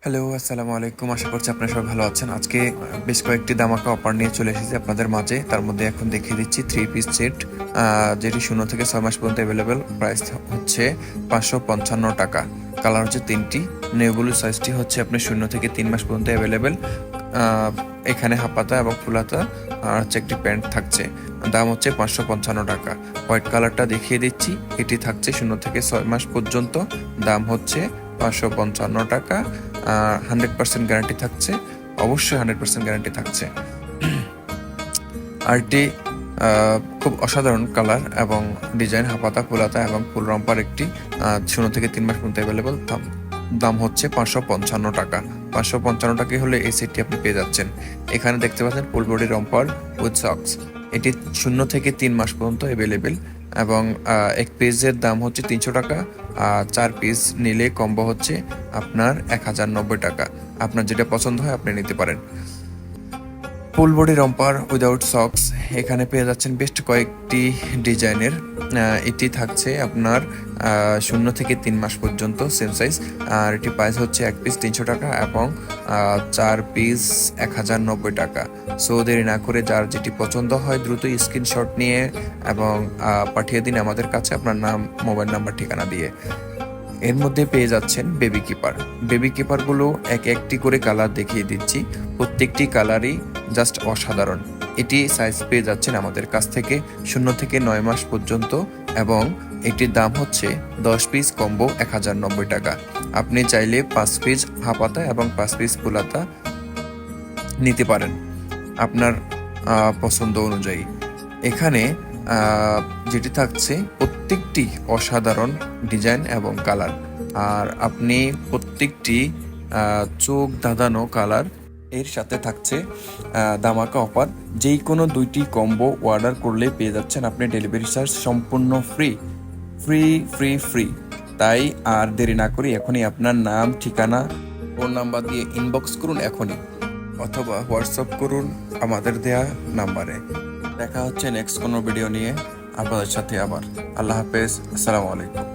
Hello, আসসালামু আলাইকুম। আশা করছি আপনারা সবাই ভালো আছেন। আজকে বেশ কয়েকটি দামাকা অফার নিয়ে চলে এসেছি আপনাদের মাঝে। তার মধ্যে এখন দেখিয়ে দিচ্ছি 3 পিস সেট, যেটি 0 থেকে 6 মাস পর্যন্ত অ্যাভেলেবেল। প্রাইস হচ্ছে 555 টাকা। কালার হচ্ছে 3টি। নেভব্লু সাইজটি হচ্ছে আপনার 0 থেকে 3 মাস পর্যন্ত অ্যাভেলেবেল। এখানে হাফাতা এবং ফুলাতা আর হচ্ছে একটি প্যান্ট থাকছে। দাম হচ্ছে 555 টাকা। হোয়াইট কালারটা দেখিয়ে দিচ্ছি। এটি থাকছে 0 থেকে 6 মাস পর্যন্ত। দাম হচ্ছে 555 টাকা। 100% গ্যারান্টি থাকছে, অবশ্যই 100% গ্যারান্টি থাকছে। আরটি খুব অসাধারণ কালার এবং ডিজাইন, হাপাতা, ফুলাতা এবং ফুল রম্পার একটি 0 থেকে 3 মাস পর্যন্ত অ্যাভেলেবল। দাম হচ্ছে 555 টাকা। 555 টাকায় হলে এই সেটটি আপনি পেয়ে যাচ্ছেন। এখানে দেখতে পাচ্ছেন full body romper with socks. এটি 0 থেকে 3 মাস পর্যন্ত অ্যাভেলেবেল এবং এক পিসের দাম হচ্ছে 300 টাকা। 4 পিস নিলে কম্বো হচ্ছে আপনার 1090 টাকা। আপনার যেটা পছন্দ হয় আপনি নিতে পারেন। Full body romper without socks এখানে পেয়ে যাচ্ছেন বেশ কয়েকটি ডিজাইনের। এটি থাকছে আপনার 0 থেকে 3 মাস পর্যন্ত সেম সাইজ। আর এটি প্রাইস হচ্ছে 1 পিস 300 টাকা এবং 4 পিস 1090 টাকা। সো দেরি না করে যার যেটি পছন্দ হয় দ্রুত স্ক্রিনশট নিয়ে এবং পাঠিয়ে দিন আমাদের কাছে আপনার নাম, মোবাইল নাম্বার, ঠিকানা দিয়ে। এর মধ্যে পেয়ে যাচ্ছেন বেবি কিপার। বেবি কিপারগুলো একটি করে কালার দেখিয়ে দিচ্ছি। প্রত্যেকটি কালারই জাস্ট অসাধারণ। এটি সাইজ পেয়ে যাচ্ছেন আমাদের কাছ থেকে 0 থেকে 9 মাস পর্যন্ত এবং এটির দাম হচ্ছে 10 পিস কম্বো 1090 টাকা। আপনি চাইলে 5 পিস হাফাতা এবং 5 পিস ফুলাতা নিতে পারেন আপনার পছন্দ অনুযায়ী। এখানে যেটি থাকছে প্রত্যেকটি অসাধারণ ডিজাইন এবং কালার, আর আপনি প্রত্যেকটি চোখ ধাঁধানো কালার। এর সাথে থাকছে দামাকা অফার। যেই কোনো 2টি কম্বো অর্ডার করলে পেয়ে যাচ্ছেন আপনি ডেলিভারি চার্জ সম্পূর্ণ ফ্রি ফ্রি ফ্রি ফ্রি। তাই আর দেরি না করি এখনই আপনার নাম, ঠিকানা, ফোন নাম্বার দিয়ে ইনবক্স করুন এখনই, অথবা হোয়াটসঅ্যাপ করুন আমাদের দেয়া নাম্বারে। দেখা হচ্ছে নেক্সট কোনো ভিডিও নিয়ে আপনাদের সাথে আবার। আল্লাহ হাফেজ, আসসালামু আলাইকুম।